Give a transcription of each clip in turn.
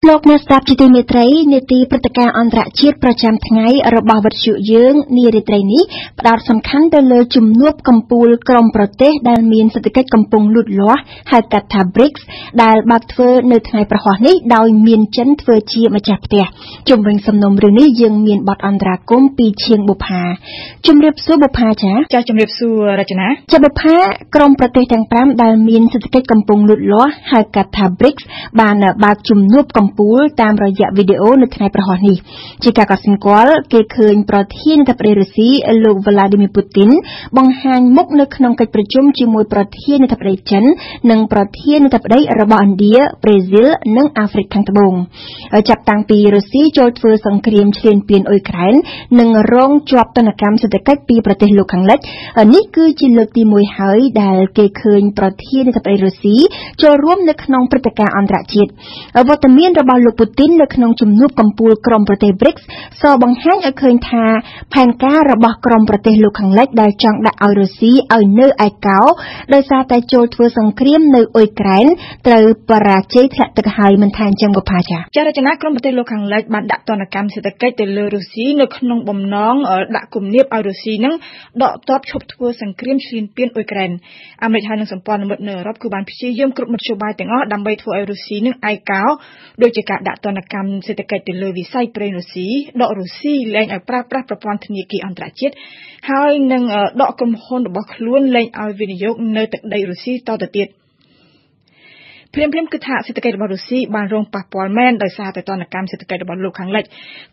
លោកអ្នកស្ដាប់ជាទីមេត្រីនេតិព្រឹត្តិការណ៍អន្តរជាតិប្រចាំថ្ងៃរបស់វិទ្យុយើងនារាត្រីនេះផ្ដោតសំខាន់ទៅលើជំនួបកំពូលក្រុមប្រទេសដែលមានសេដ្ឋកិច្ចកំពុងលូតលាស់ហៅកាត់ថា BRICS ដែលបើកធ្វើនៅថ្ងៃប្រហ័សនេះដោយមានចិនធ្វើជាម្ចាស់ផ្ទះជុំវិញសំណុំរឿងនេះយើងមានបទអន្តរាគមន៍ពីឈៀងបុប្ផាជំរាបសួរបុប្ផាចា៎ជំរាបសួររចនាចាបុប្ផាក្រុមប្រទេសទាំង5ដែលមានសេដ្ឋកិច្ចកំពុងលូតលាស់ហៅកាត់ថា BRICS បានបើកជំនួបកំពូលតាមរយៈវីដេអូនៅថ្ងៃប្រហ័សនេះជាការកត់សម្គាល់គេឃើញប្រធានាធិបតីរុស្ស៊ីលោក Vladimir Putin បង្ហាញមុខនៅក្នុងកិច្ចប្រជុំជាមួយប្រធានាធិបតីចិននិងប្រធានាធិបតីរបស់ឥណ្ឌាប្រេស៊ីលនិងអាហ្វ្រិកខាងត្បូងចាប់តាំងពីរុស្ស៊ីចូលធ្វើសង្គ្រាមឈ្លានពានអ៊ុយក្រែននិងរងជាប់ទណ្ឌកម្មសេដ្ឋកិច្ចពីប្រទេសលោកខាងលិចនេះគឺជាលើកទី1ហើយដែលគេឃើញប្រធានាធិបតីរុស្ស៊ីចូលរួមនៅក្នុងព្រឹត្តិការណ៍អន្តរជាតិវត្តមានរបស់លោកពូទីននៅក្នុងជំនួបកំពូលក្រុមប្រទេស BRICS សបង្ហាញឲ្យឃើញថាផែនការរបស់ក្រុមប្រទេសលោកខាងលិចដែលចង់ដាក់ឲ្យរុស្ស៊ីឲ្យនៅឯកោដោយសារតែចូលធ្វើសង្គ្រាមនៅអ៊ុយក្រែនត្រូវបរាជ័យធ្លាក់ទឹកហើយមិនថាអញ្ចឹងបុប្ផាចារចនាក្រុមប្រទេសលោកខាងលិចបានដាក់ទណ្ឌកម្មសេដ្ឋកិច្ចទៅលើរុស្ស៊ីនៅក្នុងបំណងដាក់គំនាបឲ្យរុស្ស៊ីនឹងដកទ័ពឈប់ធ្វើសង្គ្រាមឈ្លានពានអ៊ុយក្រែនអាមេរិកហើយនិងសម្ព័ន្ធមិត្តនៅអឺរ៉ុបគឺបានព្យាយាមគ្រប់មធ្យោបាយទាំងអស់ដើម្បីធ្វើឲ្យរុស្ស៊ីនឹងឯកោដោយជាការដាក់ទណ្ឌកម្មសេដ្ឋកិច្ចទៅលើវិស័យប្រេងរុស្ស៊ីដករុស្ស៊ីលែងឲ្យប្រើប្រាស់ប្រព័ន្ធធនាគារអន្តរជាតិហើយនឹងដកក្រុមហ៊ុនរបស់ខ្លួនលែងឲ្យវិនិយោគនៅទឹកដីរុស្ស៊ីតទៅទៀតភ្លាមគឺថាសេដ្ឋកិច្ចរបស់រុស្ស៊ីបានរងប៉ះពាល់មែនដោយសារតែទណ្ឌកម្មសេដ្ឋកិច្ចរបស់លោកខាងលិច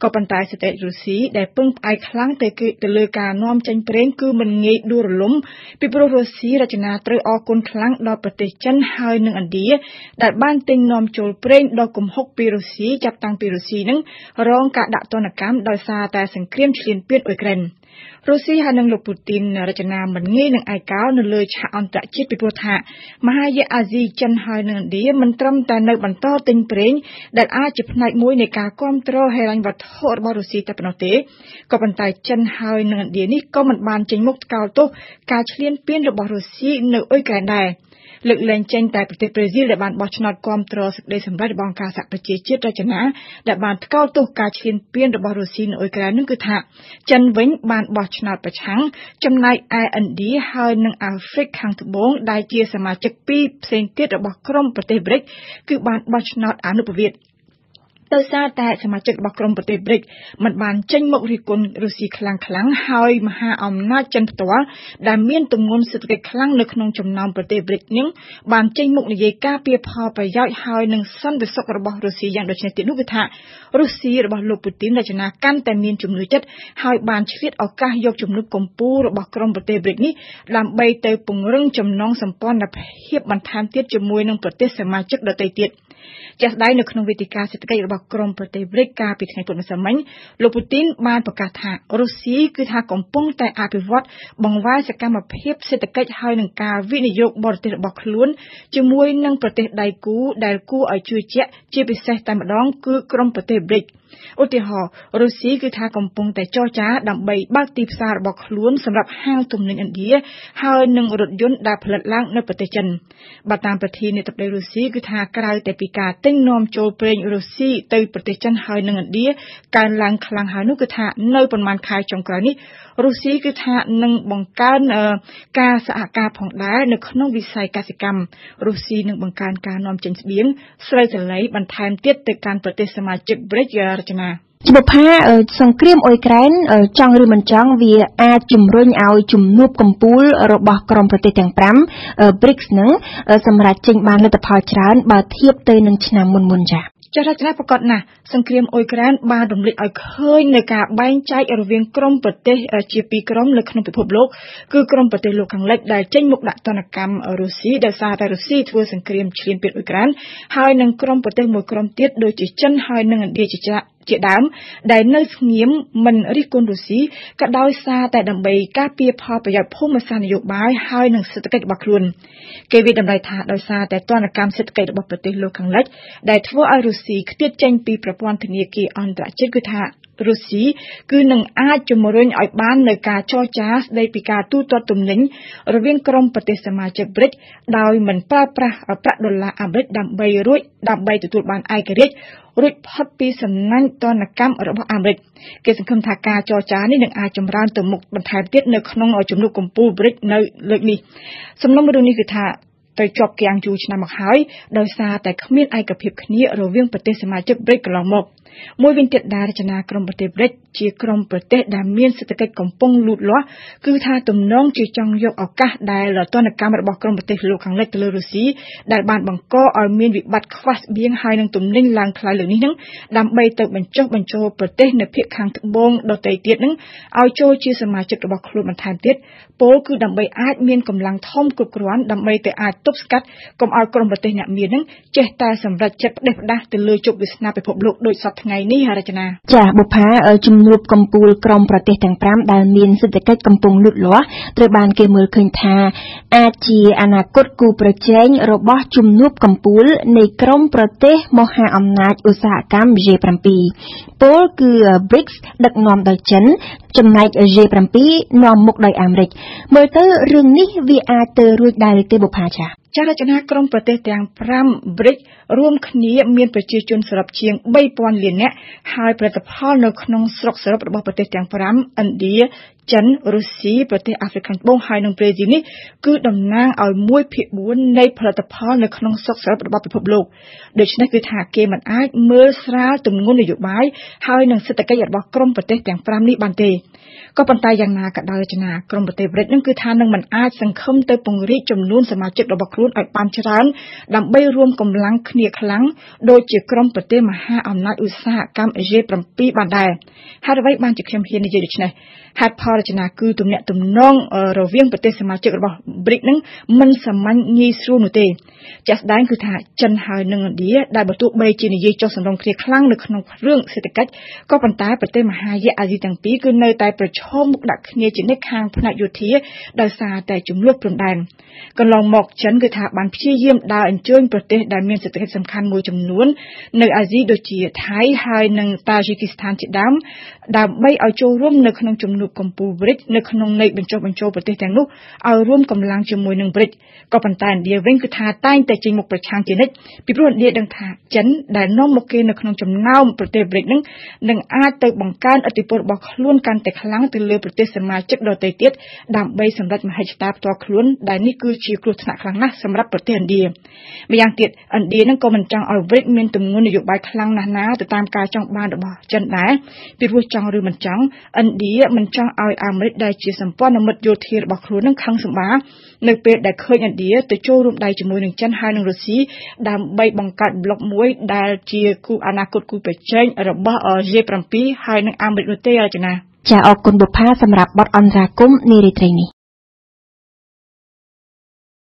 ក៏ប៉ុន្តែសេដ្ឋកិច្ចរុស្ស៊ីដែលពឹងផ្អែកខ្លាំងទៅលើការនាំចេញប្រេងគឺមិនងាយដួលរលំពីព្រោះរុស្ស៊ីរចនាត្រូវអរគុណខ្លាំងដល់ប្រទេសចិនហើយនិងឥណ្ឌាដែលបានទិញនាំចូលប្រេងដ៏គំហុកពីរុស្ស៊ីចាប់តាំងពីរុស្ស៊ីនឹងរងការដាក់ទណ្ឌកម្មដោយសារតែសង្គ្រាមឈ្លានពានអ៊ុយក្រែនរុស្ស៊ីហើយនិងលោកពូទីនរចនាមិនងាយនឹងឯកោនៅលើឆាកអន្តរជាតិពីព្រោះថាមហាយៈអាស៊ីចិនហើយនិងឥណ្ឌាមិនត្រឹមតែនៅបន្តទិញប្រេងដែលអាចជាផ្នែកមួយនៃការគ្រប់គ្រងហិរញ្ញវត្ថុរបស់រុស្ស៊ីតែប៉ុណ្ណោះទេក៏ប៉ុន្តែចិនហើយនិងឥណ្ឌានេះក៏មិនបានចេញមុខថ្កោលទោសការឈ្លានពានរបស់រុស្ស៊ីនៅអ៊ុយក្រែនដែរលើកលែងចេញតែប្រទេសប្រេស៊ីលដែលបានបោះឆ្នោតគ្រប់គ្រងសេចក្តីសម្រេចរបស់អង្គការសហប្រជាជាតិរចនាដែលបានថ្កោលទោសការឈ្លានពានរបស់រុស្ស៊ីនៅអ៊ុយក្រែននឹងគឺថាចិនវិញបានបោះឆ្នោតប្រឆាំងចំណែកឯឥណ្ឌាហើយនិងអាហ្វ្រិកខាងត្បូងដែលជាសមាជិកពីរផ្សេងទៀតរបស់ក្រុមប្រទេស BRICS គឺបានបោះឆ្នោតអនុប្រវេសន៍ដោយសារតែសមាជិករបស់ក្រុមប្រទេស BRICS មិនបានចេញមុខរិះគន់រុស្ស៊ីខ្លាំងហើយមហាអំណាចចិនផ្ទាល់ដែលមានទម្ងន់សេដ្ឋកិច្ចខ្លាំងនៅក្នុងចំណោមប្រទេស BRICS នេះបានចេញមុខនិយាយការពារផលប្រយោជន៍ហើយនឹងសន្តិសុខរបស់រុស្ស៊ីយ៉ាងដូចនេះទៀតនោះគឺថារុស្ស៊ីរបស់លោកពូទីនរចនាកាន់តែមានជំនឿចិត្តហើយបានឆ្លៀតឱកាសយកជំនួបកំពូលរបស់ក្រុមប្រទេស BRICS នេះដើម្បីទៅពង្រឹងចំណងសម្ព័ន្ធភាពបន្ថែមទៀតជាមួយនឹងប្រទេសសមាជិកដទៃទៀតជាក់ស្ដែងនៅក្នុងវេទិកាសេដ្ឋកិច្ចរបស់ក្រុមប្រទេស BRICS កាលពីថ្ងៃពុធម្សិលមិញលោកពូទីនបានប្រកាសថារុស្ស៊ីគឺថាកំពុងតែអភិវឌ្ឍបង្វែរសកម្មភាពសេដ្ឋកិច្ចហើយនឹងការវិនិយោគបរទេសរបស់ខ្លួនជាមួយនឹងប្រទេសដៃគូដែលគួរឲ្យជឿជាក់ជាពិសេសតែម្ដងគឺក្រុមប្រទេស BRICSឧទាហរណ៍រុស្ស៊ីគឺថាកំពុងតែចរចាដើម្បីបើកទីផ្សាររបស់ខ្លួនសម្រាប់ហាងទំនិញឥណ្ឌាហើយនឹងរថយន្តដែលផលិតឡើងនៅប្រទេសចិនបើតាមប្រធានាធិបតីរុស្ស៊ីគឺថាក្រៅតែពីការទិញនាំចូលប្រេងរុស្ស៊ីទៅប្រទេសចិនហើយនិងឥណ្ឌាកើនឡើងខ្លាំងហើយនោះគឺថានៅប្រមាណខែចុងក្រោយនេះរុស្ស៊ីគឺថានឹងបង្កើនការសហការផងដែរនៅក្នុងវិស័យកសិកម្មរុស្ស៊ីនឹងបង្កើនការនាំចេញស្បៀងស្រូវសាលីបន្ថែមទៀតទៅកាន់ប្រទេសសមាជិក BRICS រចនាជំនុំថាសង្គ្រាមអ៊ុយក្រែនចង់ឬមិនចង់វាអាចជំរុញឲ្យជំនួបកំពូលរបស់ក្រុមប្រទេសទាំង5 BRICS នឹងសម្រាប់ចេញបានលទ្ធផលច្រើនបើធៀបទៅនឹងឆ្នាំមុនចា៎ចារចនាប្រកាសណាស់សង្គ្រាមអ៊ុយក្រែនបានរំលេចឲ្យឃើញនៅការបែងចែករវាងក្រុមប្រទេសជាពីរក្រុមនៅក្នុងពិភពលោកគឺក្រុមប្រទេសលោកខាងលិចដែលចេញមុខដាក់ទណ្ឌកម្មរុស្ស៊ីដោយសារតែរុស្ស៊ីធ្វើសង្គ្រាមឈ្លានពានអ៊ុយក្រែនហើយនឹងក្រុមប្រទេសមួយក្រុមទៀតដូចជាចិនហើយនិងឥណ្ឌាជាដើមដែលនៅស្ងៀមមិនរិះគន់រុស្ស៊ីក៏ដោយសារតែដើម្បីការពារផលប្រយោជន៍ភូមិសាស្ត្រនយោបាយហើយនិងសេដ្ឋកិច្ចរបស់ខ្លួនគេវិតម្លៃថាដោយសារតែទណ្ឌកម្មសេដ្ឋកិច្ចរបស់ប្រទេសលោកខាងលិចដែលធ្វើឲ្យរុស្ស៊ីខ្ទាតចេញពីប្រព័ន្ធធនាគារអន្តរជាតិគឺថា រុស្ស៊ីគឺនឹងអាចជំរុញឲ្យបាននៅការចរចាស្ដីពីការទូទាត់ទំនិញរវាងក្រុមប្រទេសសមាជិក BRICS ដោយមិនប្រើប្រាស់ប្រាក់ដុល្លារអាមេរិកដើម្បីទទួលបានឯករាជ្យរួចផុតពីសំណាញ់ទណ្ឌកម្មរបស់អាមេរិកគេសង្ឃឹមថាការចរចានេះនឹងអាចចម្រើនទៅមុខបន្ថែមទៀតនៅក្នុងជំនួបកំពូល BRICS នៅលើកនេះសំណុំរឿងនេះគឺថាទៅជាប់គាំងយូរឆ្នាំមកហើយដោយសារតែគ្មានឯកភាពគ្នារវាងប្រទេសសមាជិក BRICS កន្លងមកមួយវិញទៀតដែលរចនាក្រុមប្រទេស BRICS ជាក្រុមប្រទេសដែលមានសេដ្ឋកិច្ចកំពុងលូតលាស់គឺថាទំនងជាចង់យកឱកាសដែលទណ្ឌកម្មរបស់ក្រុមប្រទេសលោកខាងលិចទៅលើរុស្ស៊ីដែលបានបង្កឲ្យមានវិបត្តិខ្វះស្បៀងហើយនឹងទំនិញឡើងថ្លៃលើកនេះនឹងដើម្បីទៅបញ្ចុះបញ្ចូលប្រទេសនៅភាគខាងត្បូងដទៃទៀតនឹងឲ្យចូលជាសមាជិករបស់ខ្លួនបន្ថែមទៀតពលគឺដើម្បីអាចមានកម្លាំងធំគ្រប់គ្រាន់ដើម្បីទៅអាចទប់ស្កាត់កុំឲ្យក្រុមប្រទេសអ្នកមាននឹងចេះតែសម្រេចចិត្តផ្ដេសផ្ដាសទៅលើជោគវាសនាពិភពលោកដោយសពថ្ងៃនេះរចនាចាបុប្ផាជំនួបកំពូលក្រុមប្រទេសទាំង5ដែលមានសេដ្ឋកិច្ចកំពុងលូតលាស់ត្រូវបានគេមើលឃើញថាអាចជាអនាគតគូប្រជែងរបស់ជំនួបកំពូលនៃក្រុមប្រទេសមហាអំណាចឧស្សាហកម្ម G7 ពលគឺ BRICS ដឹកនាំដោយចិនចំណែក G7 នាំមុខដោយអាមេរិកមើលទៅរឿងនេះវាអាចទៅរួចដែរទេបុប្ផាចារចនាក្រុមប្រទេសទាំង5 BRICS រួមគ្នាមានប្រជាជនសរុបជាង 3,000 លាននាក់ហើយផលិតផលនៅក្នុងស្រុកសរុបរបស់ប្រទេសទាំង5ឥណ្ឌាចិនរុស្ស៊ីប្រទេសអាហ្វ្រិកខាងត្បូងហើយនិងប្រេស៊ីលនេះគឺតំណាងឲ្យ 1/4 នៃផលិតផលនៅក្នុងស្រុកសរុបរបស់ពិភពលោកដូច្នេះគឺថាគេមិនអាចមើលស្រាលទម្ងន់នយោបាយហើយនិងសេដ្ឋកិច្ចរបស់ក្រុមប្រទេសទាំង5នេះបានទេក៏ប៉ុន្តែយ៉ាងណាក៏ដោយរចនាក្រុមប្រទេស BRICS នឹងគឺថានឹងមិនអាចសង្ឃឹមទៅពង្រីកចំនួនសមាជិករបស់ខ្លួនឲ្យបានច្រើនដើម្បីរួមកម្លាំងគ្នាខ្លាំងដូចជាក្រុមប្រទេសមហាអំណាចឧស្សាហកម្ម G7 បានដែរហើយអ្វីបានជាខ្ញុំហ៊ាននិយាយដូច្នេះហេតុផលរចនាគឺទំនាក់ទំនងរវាងប្រទេសសមាជិករបស់ BRICS នឹងមិនសាមញ្ញងាយស្រួលនោះទេជាក់ស្ដែងគឺថាចិនហើយនិងឥណ្ឌាដែលបើទោះបីជានិយាយចុះសម្រុងគ្នាខ្លាំងនៅក្នុងរឿងសេដ្ឋកិច្ចក៏ប៉ុន្តែប្រទេសមហាយៈអាស៊ីទាំងពីរគឺនៅតែប្រឈមមុខដាក់គ្នាជានិច្ចខាងផ្នែកយោធាដោយសារតែចំនួនព្រំដែនកន្លងមកចិនគឺថាបានព្យាយាមដើរអញ្ជើញប្រទេសដែលមានសេដ្ឋកិច្ចសំខាន់មួយចំនួននៅអាស៊ីដូចជាថៃហើយនិងតាជីគីស្ថានជាដើមដើម្បីឲ្យចូលរួមនៅក្នុងជំនួបកំពូល BRICS នៅក្នុងន័យបញ្ចុះបញ្ចូលប្រទេសទាំងនោះឲ្យរួមកម្លាំងជាមួយនឹង BRICS ក៏ប៉ុន្តែឥណ្ឌាវិញគឺថាតែងតែចេញមុខប្រឆាំងជានិច្ចពីព្រោះឥណ្ឌាដឹងថាចិនដែលនាំមុខគេនៅក្នុងចំណោមប្រទេស BRICS នឹងអាចទៅបង្កើនឥទ្ធិពលរបស់ខ្លួនកាន់តែខ្លាំងទៅលើប្រទេសសមាជិកដទៃទៀតដើម្បីសម្រេចមហិច្ឆតាផ្ទាល់ខ្លួនដែលនេះគឺជាគ្រោះថ្នាក់ខ្លាំងណាស់សម្រាប់ប្រទេសឥណ្ឌាម្យ៉ាងទៀតឥណ្ឌានឹងក៏មិនចង់ឲ្យ BRICS មានទម្ងន់នយោបាយខ្លាំងណាស់ណាទៅតាមការចង់បានរបស់ចិនដែរពីព្រោះចង់ឬមិនចង់ឥណ្ឌាមិនចង់ឲ្យអាមេរិកដែលជាសម្ព័ន្ធមិត្តយោធារបស់ខ្លួននឹងខឹងសម្បានៅពេលដែលឃើញឥណ្ឌាទៅចូលរួមដៃជាមួយនឹងចិនហើយនិងរុស្ស៊ីដើម្បីបង្កើតប្លុកមួយដែលជាគូអនាគតគូប្រជែងរបស់ G7 ហើយនិងអាមេរិកនោះទេរចនាចាអរគុណបុប្ផាសម្រាប់បទអន្តរាគមន៍នារីត្រីនេះ